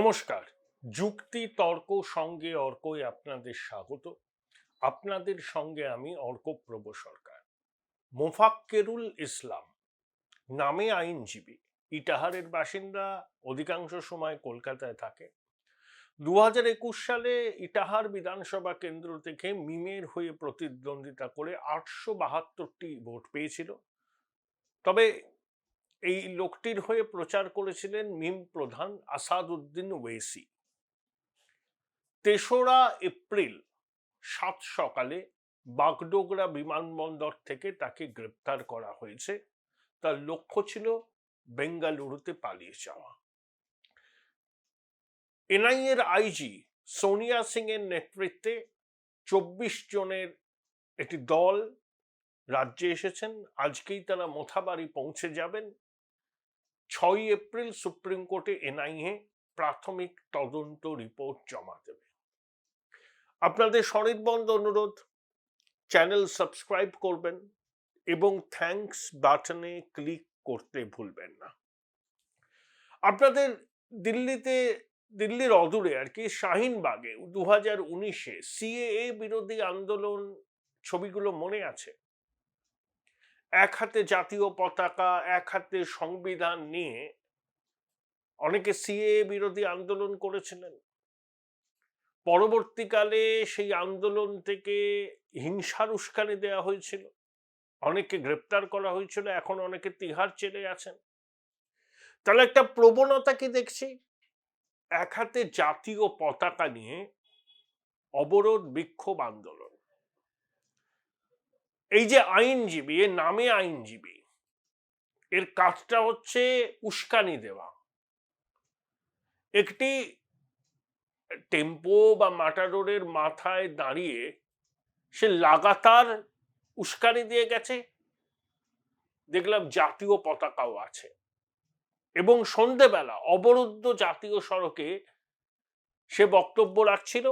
নমস্কার। যুক্তি তর্ক সঙ্গে অর্কই আপনাদের স্বাগত। আপনাদের সঙ্গে আমি অর্কপ্রভ সরকার। মোফাক্কেরুল ইসলাম নামে আইনজীবী, ইটাহারের বাসিন্দা, অধিকাংশ সময় কলকাতায় থাকে। 2021 সালে ইটাহার বিধানসভা কেন্দ্র থেকে মিমের হয়ে প্রতিদ্বন্দ্বিতা করে 872টি ভোট পেয়েছিল। তবে এই লোকটির হয়ে প্রচার করেছিলেন মিম প্রধান আসাদউদ্দিন ওয়েসি। 3রা এপ্রিল 7 সকালে বাগডোগরা বিমানবন্দর থেকে তাকে গ্রেপ্তার করা হয়েছে। তার লক্ষ্য ছিল বেঙ্গালুরুতে পালিয়ে যাওয়া। এনআইএ এর আইজি সোনিয়া সিং এর নেতৃত্বে 24 জনের একটি দল রাজ্যে এসেছেন। আজকেই তারা মোথাবাড়ি পৌঁছে যাবেন। 6 এপ্রিল সুপ্রিম কোর্টে এনআইএ প্রাথমিক তদন্ত রিপোর্ট জমা দেবে। আপনাদের সনির্বন্ধ অনুরোধ, চ্যানেল সাবস্ক্রাইব করবেন এবং থ্যাঙ্কস বাটনে ক্লিক করতে ভুলবেন না। আপনাদের দিল্লির অদূরে আর কি শাহিনবাগে 2019-এ সিএএ বিরোধী আন্দোলন ছবিগুলো মনে আছে? এক হাতে জাতীয় পতাকা, এক হাতে সংবিধান নিয়ে অনেকে সিএএ বিরোধী আন্দোলন করেছিলেন। পরবর্তীকালে সেই আন্দোলন থেকে হিংসার উস্কানি দেওয়া হয়েছিল, অনেকে গ্রেপ্তার করা হয়েছিল, এখন অনেকে তিহার জেলে আছেন। তাহলে একটা প্রবণতা কি দেখছি, এক হাতে জাতীয় পতাকা নিয়ে অবরোধ, বিক্ষোভ, আন্দোলন। এই যে আইনজীবী, এর নামে আইনজীবী, এর কাজটা হচ্ছে উস্কানি দেওয়া। একটি টেম্পো বা মাটাডোরের মাথায় দাঁড়িয়ে সে লাগাতার উস্কানি দিয়ে গেছে। দেখলাম জাতীয় পতাকাও আছে, এবং সন্ধেবেলা অবরুদ্ধ জাতীয় সড়কে সে বক্তব্য রাখছিল।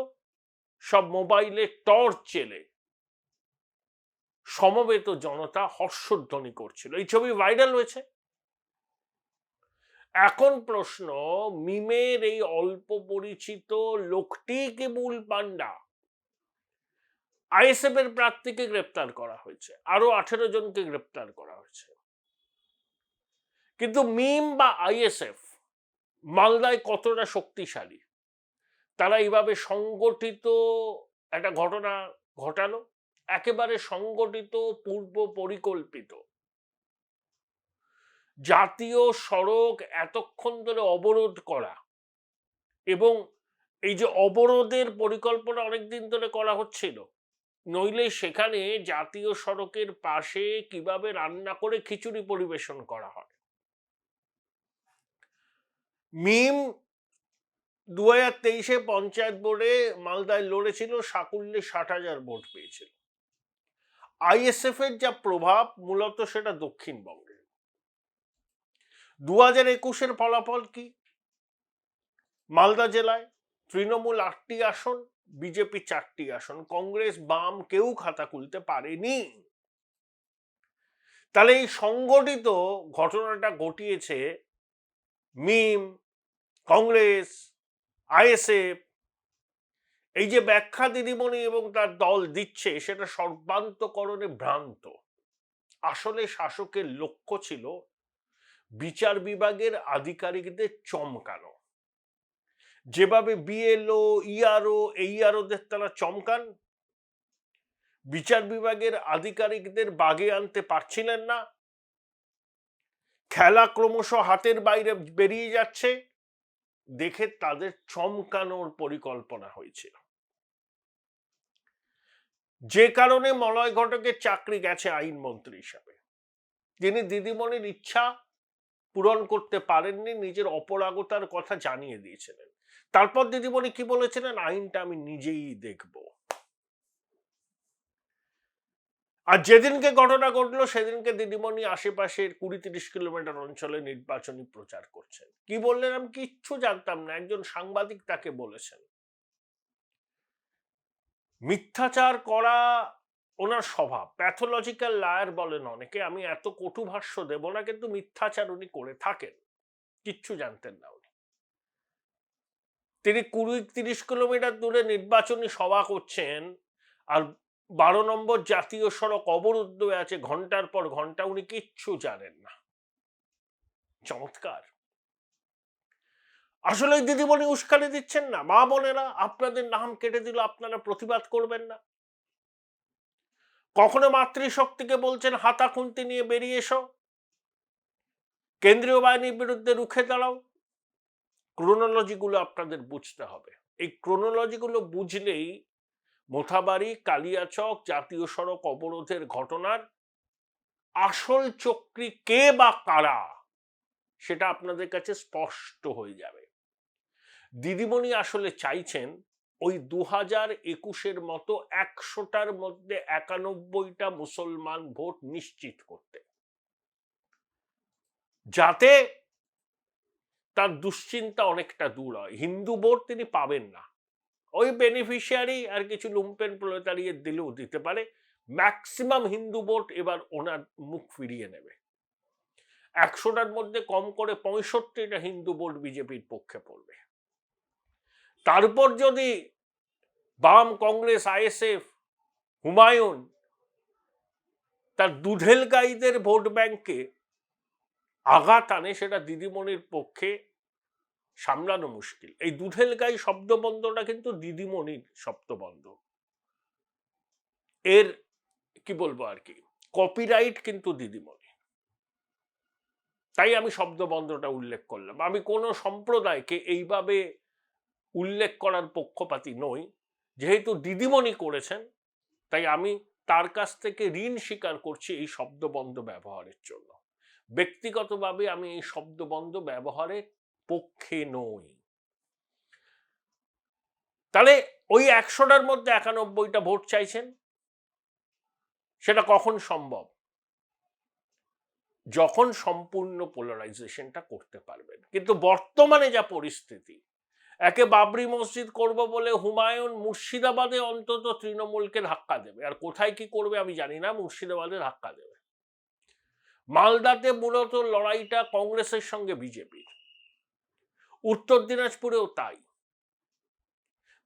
সব মোবাইলে টর্চ জেলে সমবেত জনতা হর্ষধ্বনি করছিল। এই ছবি ভাইরাল হয়েছে। এখন প্রশ্ন, মিমের এই অল্প পরিচিত লোকটি কি মূল পান্ডা? আইএসএফ এর প্রার্থীকে গ্রেপ্তার করা হয়েছে, আরো 18 জনকে গ্রেপ্তার করা হয়েছে, কিন্তু মিম বা আইএসএফ মালদায় কতটা শক্তিশালী? তারা এইভাবে সংগঠিত একটা ঘটনা ঘটালো, একেবারে সংগঠিত, পূর্ব পরিকল্পিত। জাতীয় সড়ক এতক্ষণ ধরে অবরোধ করা, এবং এই যে অবরোধের পরিকল্পনা অনেকদিন ধরে করা হচ্ছিল, নইলে সেখানে জাতীয় সড়কের পাশে কিভাবে রান্না করে খিচুড়ি পরিবেশন করা হয়। মিম 2023-এ পঞ্চায়েত বোর্ডে মালদায় লড়েছিল, সাকুল্যে 60,000 ভোট পেয়েছিল। আইএসএফ এর যা প্রভাব, মূলত সেটা দক্ষিণবঙ্গে। 2021-এর ফলাফল কি? মালদা জেলায় তৃণমূল 8টি আসন, বিজেপি 4টি আসন, কংগ্রেস বাম কেউ খাতা খুলতে পারেনি। তাহলে এই সংগঠিত ঘটনাটা ঘটিয়েছে মিম, কংগ্রেস, আইএসএফ। এই যে ব্যাখ্যা দিদিমণি এবং তার দল দিচ্ছে, সেটা সর্বান্তকরণে ভ্রান্ত। আসলে শাসকের লক্ষ্য ছিল বিচার বিভাগের আধিকারিকদের চমকানো। যেভাবে বিএলও, ইআরও, এইআরওদের তারা চমকান, বিচার বিভাগের আধিকারিকদের বাগে আনতে পারছিলেন না। খেলা ক্রমশ হাতের বাইরে বেরিয়ে যাচ্ছে দেখে তাদের চমকানোর পরিকল্পনা হয়েছিল। যে কারণে মলয় ঘটকের চাকরি গেছে আইনমন্ত্রী হিসাবে। তিনি দিদিমণির ইচ্ছা পূরণ করতে পারেননি, নিজের অপরাগতার কথা জানিয়ে দিয়েছিলেন। তারপর দিদিমণি কি বলেছিলেন? আইনটা আমি নিজেই দেখব। আর যেদিনকে ঘটনা ঘটলো, সেদিনকে দিদিমণি আশেপাশের 20-30 কিলোমিটার অঞ্চলে নির্বাচনী প্রচার করছেন। কি বললেন আমি কিচ্ছু জানতাম না, একজন সাংবাদিক তাকে বলেছেন। মিথ্যাচার করা ওনার স্বভাব, প্যাথোলজিক্যাল লায়ার বলেন অনেকে। আমি এত কটু ভাষ্য দেব না, কিন্তু মিথ্যাচার উনি করে থাকেন, কিচ্ছু জানতেন না উনি। তিনি 20-30 কিলোমিটার দূরে নির্বাচনী সভা করছেন, আর 12 নম্বর জাতীয় সড়ক অবরুদ্ধ হয়ে আছে ঘন্টার পর ঘন্টা, উনি কিচ্ছু জানেন না। চমৎকার। আসলে দিদিমণি উস্কানি দিচ্ছেন না। মা বোনেরা, আপনাদের নাম কেটে দিল, আপনারা প্রতিবাদ করবেন না। কখনো মাতৃশক্তিকে বলছেন হাতা খুন্তি নিয়ে বেরিয়ে এসো, কেন্দ্রীয় বাহিনীর বিরুদ্ধে রুখে দাঁড়াও। ক্রোনোলজিগুলো আপনাদের বুঝতে হবে। এই ক্রোনোলজিগুলো বুঝলেই মোথাবাড়ি, কালিয়াচক জাতীয় সড়ক অবরোধের ঘটনার আসল চক্রী কে বা কারা সেটা আপনাদের কাছে স্পষ্ট হয়ে যাবে। দিদিমণি আসলে চাইছেন ওই 2021-এর মতো 100টার মধ্যে 91টা মুসলমান ভোট নিশ্চিত করতে, যাতে তার দুশ্চিন্তা অনেকটা দূর হয়। হিন্দু ভোট তিনি পাবেন না, ওই বেনিফিশিয়ারি আর কিছু লুম্পেন প্রলেতারিয়েট দিলেও দিতে পারে। ম্যাক্সিমাম হিন্দু ভোট এবার ওনার মুখ ফিরিয়ে নেবে। 100টার মধ্যে কম করে 65টা হিন্দু ভোট বিজেপির পক্ষে পড়বে। তারপর যদি বাম, কংগ্রেস, আইএসএফ, হুমায়ুন তার দুধেল গাইদের ভোট ব্যাংকে আঘাত আনে, সেটা দিদিমণির পক্ষে সামলানো মুশকিল। এই দুধেল গাই শব্দবন্ধটা কিন্তু দিদিমণির শব্দবন্ধ, এর কি বলবো আর কি, কপিরাইট কিন্তু দিদিমণি। তাই আমি শব্দবন্ধটা উল্লেখ করলাম। আমি কোনো সম্প্রদায়কে এইভাবে উল্লেখ করার পক্ষপাতী নই, যেহেতু দিদিমণি করেছেন তাই আমি তার কাছ থেকে ঋণ স্বীকার করছি এই শব্দবন্ধ ব্যবহারের জন্য। ব্যক্তিগতভাবে আমি এই শব্দবন্ধ ব্যবহারের পক্ষে নই। তাহলে ওই 100টার মধ্যে 91টা ভোট চাইছেন, সেটা কখন সম্ভব? যখন সম্পূর্ণ পোলারাইজেশনটা করতে পারবেন। কিন্তু বর্তমানে যা পরিস্থিতি, একে বাবরি মসজিদ করব বলে হুমায়ুন মুর্শিদাবাদে অন্তত তৃণমূলকে ধাক্কা দেবে, আর কোথায় কি করবে আমি জানি না, মুর্শিদাবাদে ধাক্কা দেবে। মালদাতে মূলত লড়াইটা কংগ্রেসের সঙ্গে বিজেপির, উত্তর দিনাজপুরেও তাই।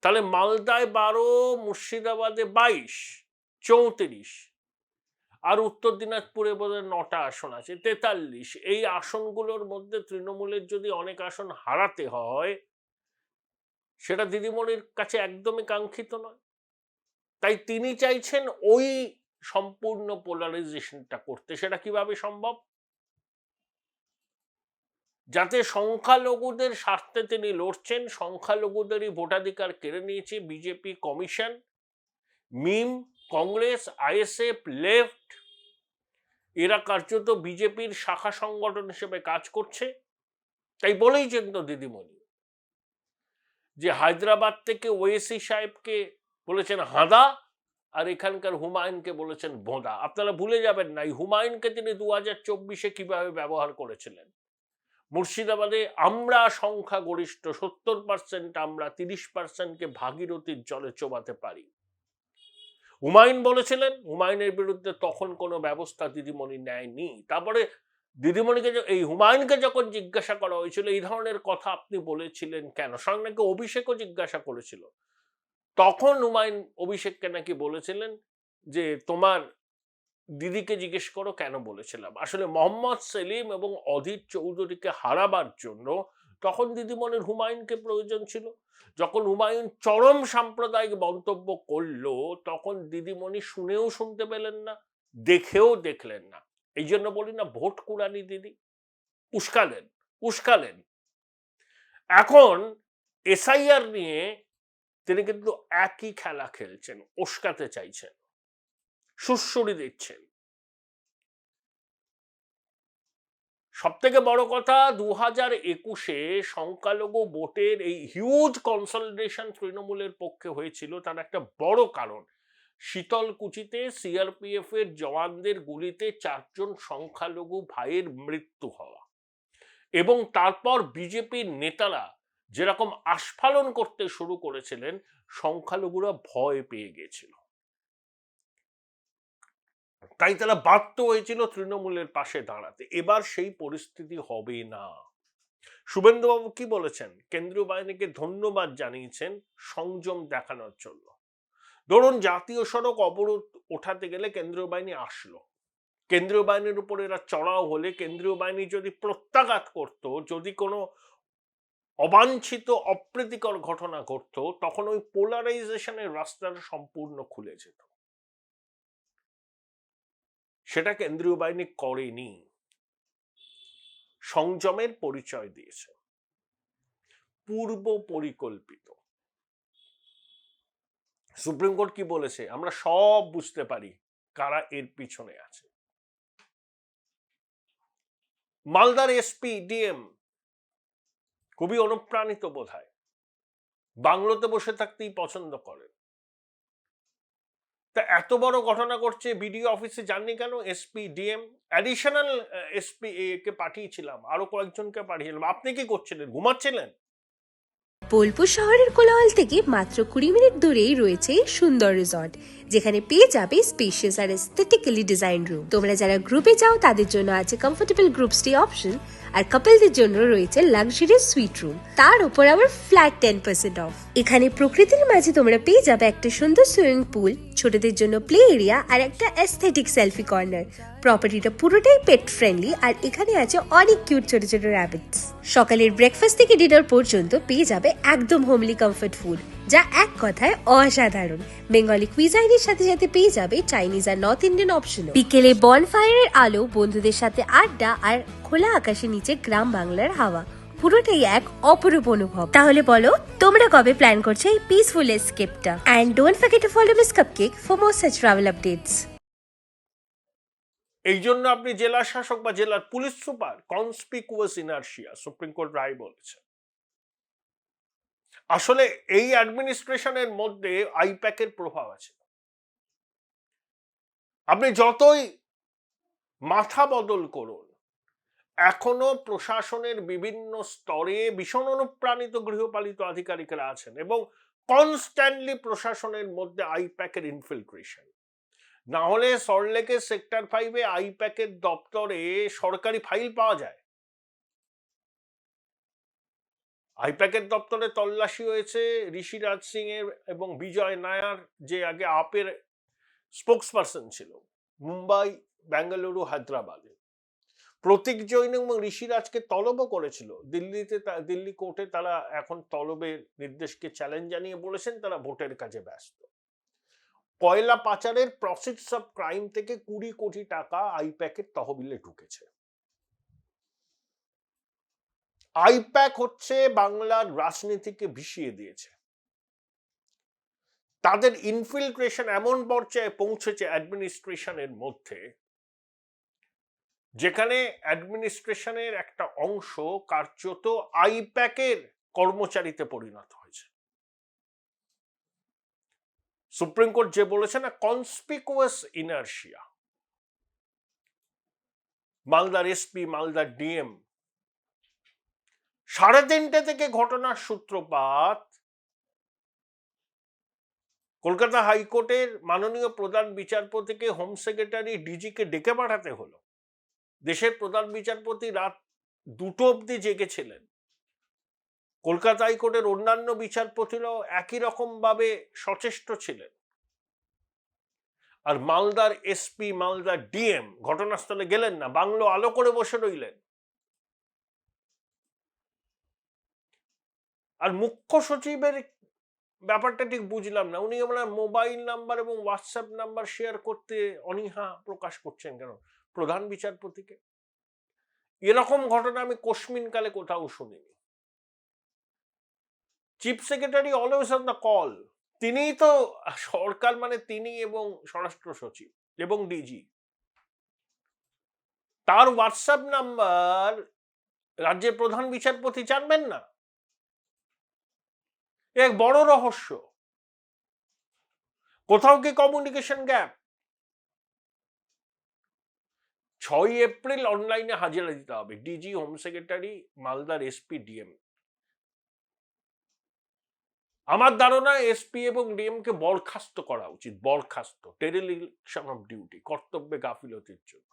তাহলে মালদায় 12, মুর্শিদাবাদে 22, 34, আর উত্তর দিনাজপুরে বোধহয় 9টা আসন আছে, 43। এই আসনগুলোর মধ্যে তৃণমূলের যদি অনেক আসন হারাতে হয়, সেটা দিদিমণির কাছে একদমই কাঙ্ক্ষিত নয়। তাই তিনি চাইছেন ওই সম্পূর্ণ পোলারাইজেশনটা করতে। সেটা কিভাবে সম্ভব? যাতে সংখ্যালঘুদের স্বার্থে তিনি লড়ছেন, সংখ্যালঘুদেরই ভোটাধিকার কেড়ে নিয়েছে বিজেপি, কমিশন, মিম, কংগ্রেস, আইএসএফ, লেফট, এরা কার্যত বিজেপির শাখা সংগঠন হিসেবে কাজ করছে। তাই বলেইছেন তো দিদিমণি যে হায়দ্রাবাদ থেকে ওয়েসি সাহেবকে বলেছেন হাঁদা, আর এখানকার হুমায়ুনকে বলেছেন বোঁদা। আপনারা ভুলে যাবেন না এই হুমায়ুনকে তিনি 2024-এ কিভাবে ব্যবহার করেছিলেন। মুর্শিদাবাদে আমরা সংখ্যাগরিষ্ঠ, 70% আমরা, 30%কে ভাগীরথীর জলে চোবাতে পারি। হুমায়ুন বলেছিলেন, হুমায়ুনের বিরুদ্ধে তখন কোনো ব্যবস্থা দিদিমণি নেয়নি। তারপরে দিদিমণিকে, এই হুমায়ুনকে যখন জিজ্ঞাসা করা হয়েছিল এই ধরনের কথা আপনি বলেছিলেন কেন, সঙ্গে নাকি অভিষেকও জিজ্ঞাসা করেছিল, তখন হুমায়ুন অভিষেককে নাকি বলেছিলেন যে তোমার দিদিকে জিজ্ঞেস করো কেন বলেছিলাম। আসলে মোহাম্মদ সেলিম এবং অধীর চৌধুরীকে হারাবার জন্য তখন দিদিমণির হুমায়ুনকে প্রয়োজন ছিল। যখন হুমায়ুন চরম সাম্প্রদায়িক মন্তব্য করলো, তখন দিদিমণি শুনেও শুনতে পেলেন না, দেখেও দেখলেন না। এই জন্য বলি না, ভোট কুড়ানি দিদি, উস্কালেন। এখন এসআইআর নিয়ে তিনি কিন্তু একই খেলা খেলছেন, উস্কাতে চাইছেন, সুড়সুড়ি দিচ্ছেন। সব থেকে বড় কথা, 2021-এ সংখ্যালঘু ভোটের এই হিউজ কনসলিডেশন তৃণমূলের পক্ষে হয়েছিল, তার একটা বড় কারণ শীতলকুচিতে সিআরপিএফ এর জওয়ানদের গুলিতে 4 জন সংখ্যালঘু ভাইয়ের মৃত্যু হওয়া, এবং তারপর বিজেপির নেতারা যেরকম আস্ফালন করতে শুরু করেছিলেন, সংখ্যালঘুরা ভয় পেয়ে গেছিল। তাই তারা বাধ্য হয়েছিল তৃণমূলের পাশে দাঁড়াতে। এবার সেই পরিস্থিতি হবে না। শুভেন্দুবাবু কি বলেছেন? কেন্দ্রীয় বাহিনীকে ধন্যবাদ জানিয়েছেন সংযম দেখানোর জন্য। ধরুন জাতীয় সড়ক অবরোধ ওঠাতে গেলে কেন্দ্রীয় বাহিনী আসলো, কেন্দ্রীয় বাহিনীর উপর এরা চড়াও হলে কেন্দ্রীয় বাহিনী যদি প্রত্যাঘাত করত, যদি কোনো অবাঞ্ছিত অপ্রীতিকর ঘটনা ঘটত, তখন ওই পোলারাইজেশনের রাস্তাটা সম্পূর্ণ খুলে যেত। সেটা কেন্দ্রীয় বাহিনী করেনি, সংযমের পরিচয় দিয়েছে, পূর্ব পরিকল্পিত। সুপ্রিম কোর্ট কি বলেছে? আমরা সব বুঝতে পারি কারা এর পিছনে আছে। মালদার এসপি ডিএম খুবই অনুপ্রাণিত বোধহয়, বাংলোতে বসে থাকতেই পছন্দ করেন। তা এত বড় ঘটনা করছে, বিডিও অফিসে যাননি কেন? এসপি ডিএম অ্যাডিশনাল এসপি কে পাঠিয়েছিলাম, আরো কয়েকজনকে পাঠিয়েছিলাম। আপনি কি করছিলেন? ঘুমাচ্ছিলেন? বোলপুর শহরের কোলাহল থেকে মাত্র 20 মিনিট দূরেই রয়েছে সুন্দর রিসর্ট, যেখানে পেয়ে যাবে স্পেশিয়াস আর এস্থেটিক্যালি ডিজাইন রুম। তোমরা যারা গ্রুপে যাও তাদের জন্য আছে কমফোর্টেবল গ্রুপ স্টে অপশন, আর কাপলদের জন্য রয়েছে লাক্সারিয়াস সুইট রুম, তার উপর আবার ফ্ল্যাট 10% অফ। এখানে প্রকৃতির মাঝে তোমরা পেয়ে যাবে একটা সুন্দর সুইমিং পুল, ছোটদের জন্য প্লে এরিয়া আর একটা এস্থেটিক সেলফি কর্নার। প্রপার্টিটা পুরোটাই পেট ফ্রেন্ডলি, আর এখানে আছে অনেক কিউট ছোট ছোট র্যাবিটস। সকালের ব্রেকফাস্ট থেকে ডিনার পর্যন্ত পেয়ে যাবে একদম হোমলি কমফর্ট ফুড, যা এক কথায় অসাধারণ। বেঙ্গলি কুইজাইনের সাথে সাথে পেয়ে যাবে চাইনিজ আর নর্থ ইন্ডিয়ান অপশন। বিকেলে বনফায়ারের আলো, বন্ধুদের সাথে আড্ডা আর খোলা আকাশের নিচে গ্রাম বাংলার হাওয়া, পুরোটাই এক অপরূপ অনুভব। তাহলে বলো তোমরা কবে প্ল্যান করছো এই পিসফুল এসকেপটা? And don't forget to follow Miss Cupcake for more such travel updates. এই জন্য আপনি জেলা শাসক বা জেলার police super conspicuous inertia, supreme court রায় বলেছে। আসলে এই অ্যাডমিনিস্ট্রেশনের মধ্যে আইপ্যাকের প্রভাব আছে। আপনি যতই মাথা বদল করুন, এখনো প্রশাসনের বিভিন্ন স্তরে ভীষণ অনুপ্রাণিত গৃহপালিত আধিকারিকরা আছেন এবং কনস্ট্যান্টলি প্রশাসনের মধ্যে আইপ্যাকের ইনফিলট্রেশন। না হলে সল্টলেকের সেক্টর 5-এ আইপ্যাকের দপ্তরে সরকারি ফাইল পাওয়া যায়। আইপ্যাকের দপ্তরে তল্লাশি হয়েছে ঋষিরাজ সিং এর এবং বিজয় নায়ার, যে আগে আপের স্পোকসপারসন ছিল, মুম্বাই, বেঙ্গালুরু, হায়দ্রাবাদে। প্রতীক জৈন এবং ঋষিরাজকে তলবও করেছিল দিল্লিতে। দিল্লি কোর্টে তারা এখন তলবের নির্দেশকে চ্যালেঞ্জ জানিয়ে বলেছেন তারা ভোটের কাজে ব্যস্ত। কয়লা পাচারের প্রসিডস অফ ক্রাইম থেকে 20 কোটি টাকা আইপ্যাকের তহবিলে ঢুকেছে। আইপ্যাক হচ্ছে বাংলার রাজনীতিকে ভিসিয়ে দিয়েছে। তাদের ইনফিলট্রেশন এমন পর্যায়ে পৌঁছেছে অ্যাডমিনিস্ট্রেশনের মধ্যে, যেখানে অ্যাডমিনিস্ট্রেশনের একটা অংশ কার্যত আইপ্যাকের কর্মচারীতে পরিণত হয়েছে। সুপ্রিম কোর্ট যে বলেছে না, কনসপিকুয়াস ইনার্শিয়া। মালদার এসপি, মালদার ডিএম 3:30 থেকে ঘটনার সূত্রপাত কলকাতা হাইকোর্টের মাননীয় প্রধান বিচারপতিকে হোম সেক্রেটারি ডিজিকে ডেকে পাঠাতে হলো। দেশের প্রধান বিচারপতি রাত 2টো অব্দি জেগেছিলেন। কলকাতা হাইকোর্টের অন্যান্য বিচারপতিরাও একই রকম ভাবে সচেষ্ট ছিলেন। আর মালদার এসপি, মালদার ডিএম ঘটনাস্থলে গেলেন না, বাংলো আলো করে বসে রইলেন। আর মুখ্য সচিবের ব্যাপারটা ঠিক বুঝলাম না, উনি আমরা মোবাইল নাম্বার এবং হোয়াটসঅ্যাপ নাম্বার শেয়ার করতে অনীহা প্রকাশ করছেন কেন প্রধান বিচারপতিকে? এরকম ঘটনা আমি কোশ্মিনকালে কোথাও শুনিনি। Chief secretary always on the call. তিনিই তো সরকার, মানে তিনি এবং স্বরাষ্ট্র সচিব এবং ডিজি। তার হোয়াটসঅ্যাপ নাম্বার রাজ্যের প্রধান বিচারপতি জানবেন না? এক বড় রহস্য। কোথাও কি কমিউনিকেশন গ্যাপ? 6 এপ্রিল অনলাইনে হাজিরা দিতে হবে ডিজি, হোম সেক্রেটারি, মালদার এসপি, ডিএম। আমার ধারণা এসপি এবং ডিএম কে বরখাস্ত করা উচিত, বরখাস্ত, ডেরিলিকশন অফ ডিউটি, কর্তব্যে গাফিলতির জন্য।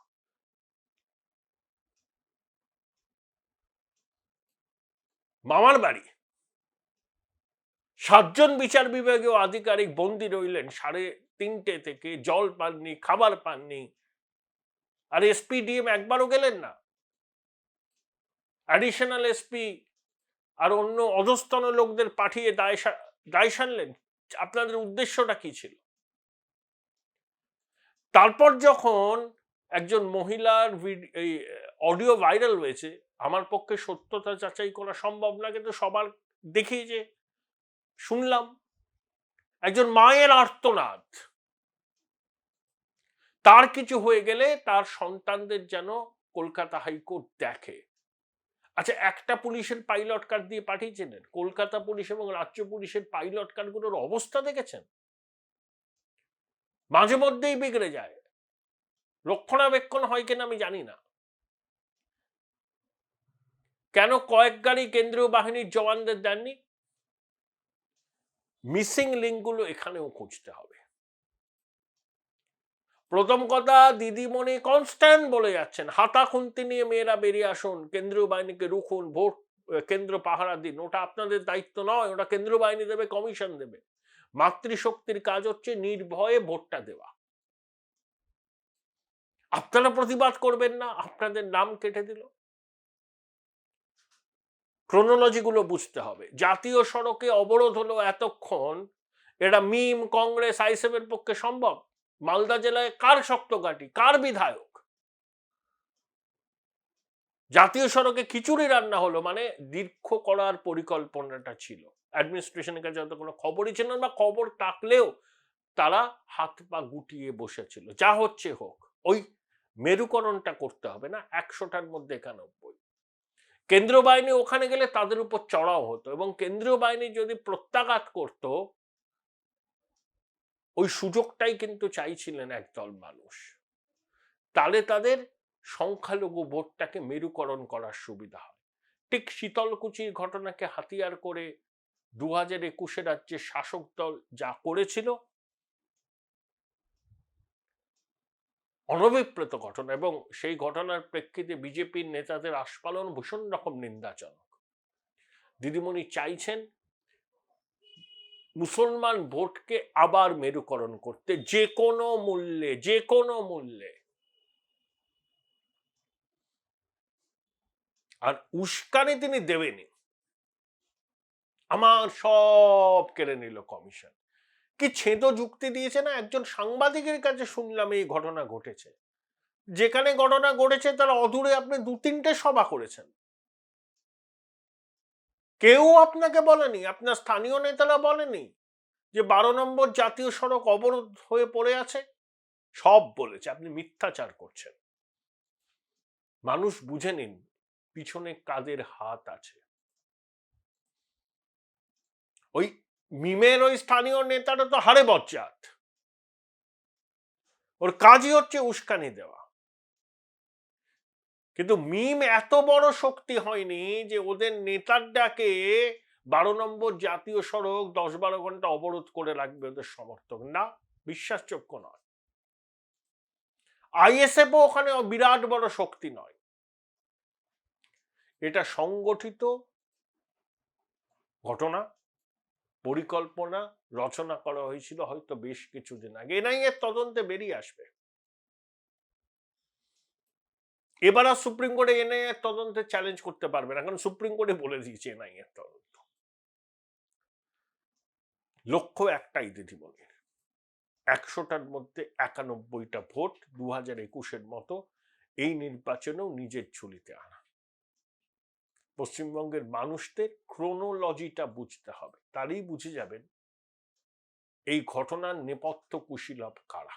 মামার বাড়ি। 7 জন বিচার বিভাগীয় আধিকারিক বন্দী রইলেন 3:30 থেকে, জল পাননি, খাবার পাননি। আর এসপি ডিএম একবারও গেলেন না। অ্যাডিশনাল এসপি আর অন্য অধস্তন লোকদের পাঠিয়ে দায় সারলেন। আপনাদের উদ্দেশ্যটা কি ছিল? তারপর যখন একজন মহিলার এই অডিও ভাইরাল হয়েছে, আমার পক্ষে সত্যতা যাচাই করা সম্ভব না, কিন্তু সবার দেখি যে শুনলাম একজন মায়ের আর্তনাদ, তার কিছু হয়ে গেলে তার সন্তানদের যেন কলকাতা হাইকোর্ট দেখে। আচ্ছা, একটা পুলিশের পাইলট কার দিয়ে পাঠিয়েছিলেন, কলকাতা পুলিশ এবং রাজ্য পুলিশের পাইলট কারগুলোর অবস্থা দেখেছেন? মাঝে মধ্যেই বিগড়ে যায়, রক্ষণাবেক্ষণ হয় কিনা আমি জানি না। কেন কয়েক গাড়ি কেন্দ্রীয় বাহিনীর জওয়ানদের দেননি? মিসিং লিঙ্কগুলো এখানেও খুঁজতে হবে। প্রথম কথা, দিদিমণি কনস্ট্যান্ট বলে যাচ্ছেন হাতা খুন্তি নিয়ে মেয়েরা বেরিয়ে আসুন, কেন্দ্রীয় বাহিনীকে রুখুন, ভোট কেন্দ্র পাহারা দিন। ওটা আপনাদের দায়িত্ব নয়, ওটা কেন্দ্রীয় বাহিনী দেবে, কমিশন দেবে। মাতৃশক্তির কাজ হচ্ছে নির্ভয়ে ভোটটা দেওয়া। আপনারা প্রতিবাদ করবেন না, আপনাদের নাম কেটে দিল। ক্রোনোলজিগুলো বুঝতে হবে। জাতীয় সড়কে অবরোধ হলো এতক্ষণ, এটা মিম, কংগ্রেস, আইএসএফের পক্ষে সম্ভব? মালদা জেলায় কার শক্ত ঘাঁটি, কার বিধায়ক? জাতীয় সড়কে খিচুড়ি রান্না হলো মানে দীর্ঘ করার পরিকল্পনাটা ছিল। অ্যাডমিনিস্ট্রেশনের কাছে হয়তো কোনো খবরই ছিল না, বা খবর থাকলেও তারা হাত পা গুটিয়ে বসেছিল। যা হচ্ছে হোক, ওই মেরুকরণটা করতে হবে না। 100টার মধ্যে 91। কেন্দ্রীয় বাহিনী ওখানে গেলে তাদের উপর চড়াও হতো, এবং কেন্দ্রীয় বাহিনী যদি প্রত্যাঘাত করত, ওই সুযোগটাই কিন্তু চাইছিলেন একদল মানুষ। তাহলে তাদের সংখ্যালঘু ভোটটাকে মেরুকরণ করার সুবিধা হয়। ঠিক শীতলকুচির ঘটনাকে হাতিয়ার করে 2021 রাজ্যের শাসক দল যা করেছিল, অনভিপ্রেত ঘটনা, এবং সেই ঘটনার প্রেক্ষিতে বিজেপির নেতাদের আস্ফালন ভীষণ রকম নিন্দাজনক। দিদিমণি চাইছেন মুসলমান ভোটকে আবার মেরুকরণ করতে, যে কোনো মূল্যে, যে কোনো মূল্যে। আর উস্কানি তিনি দেবেনি। আমার সব কেড়ে নিল কমিশন। কি ছেদ যুক্তি দিয়েছে না? একজন সাংবাদিকের কাছে শুনলাম এই ঘটনা ঘটেছে। যেখানে ঘটনা ঘটেছে তার অদূরে আপনি 2-3টে সভা করেছেন, কেউ আপনাকে বলেনি, আপনার স্থানীয় নেতারা বলেনি যে 12 নম্বর জাতীয় সড়ক অবরোধ হয়ে পড়ে আছে? সব বলেছে। আপনি মিথ্যাচার করছেন। মানুষ বুঝে নিন পিছনে কাদের হাত আছে। ওই মিমের ওই স্থানীয় নেতাটা তো হারে বজ্জাত, ওর কাজই হচ্ছে উস্কানি দেওয়া। কিন্তু মিম এত বড় শক্তি হয়নি যে ওদের নেতার ডাকে 12 নম্বর জাতীয় সড়ক 10-12 ঘন্টা অবরোধ করে রাখবে ওদের সমর্থক। না, বিশ্বাসযোগ্য নয়। আইএসএফও ওখানে বিরাট বড় শক্তি নয়। এটা সংগঠিত ঘটনা, পরিকল্পনা রচনা করা হয়েছিল হয়তো বেশ কিছুদিন আগে। এনআইএ তদন্তে বেরিয়ে আসবে। এবার আর সুপ্রিম কোর্টে এনআইএ তদন্তে চ্যালেঞ্জ করতে পারবে না, কারণ সুপ্রিম কোর্টে বলে দিয়েছে এনআইএ তদন্ত। লক্ষ্য একটাই দিদিমণির, 100টার মধ্যে 91টা ভোট 2021-এর মতো এই নির্বাচনেও নিজের ঝুলিতে আনা। পশ্চিমবঙ্গের মানুষদের ক্রোনোলজিটা বুঝতে হবে, তারই বুঝে যাবেন এই ঘটনার নেপথ্য কুশীলব কারা।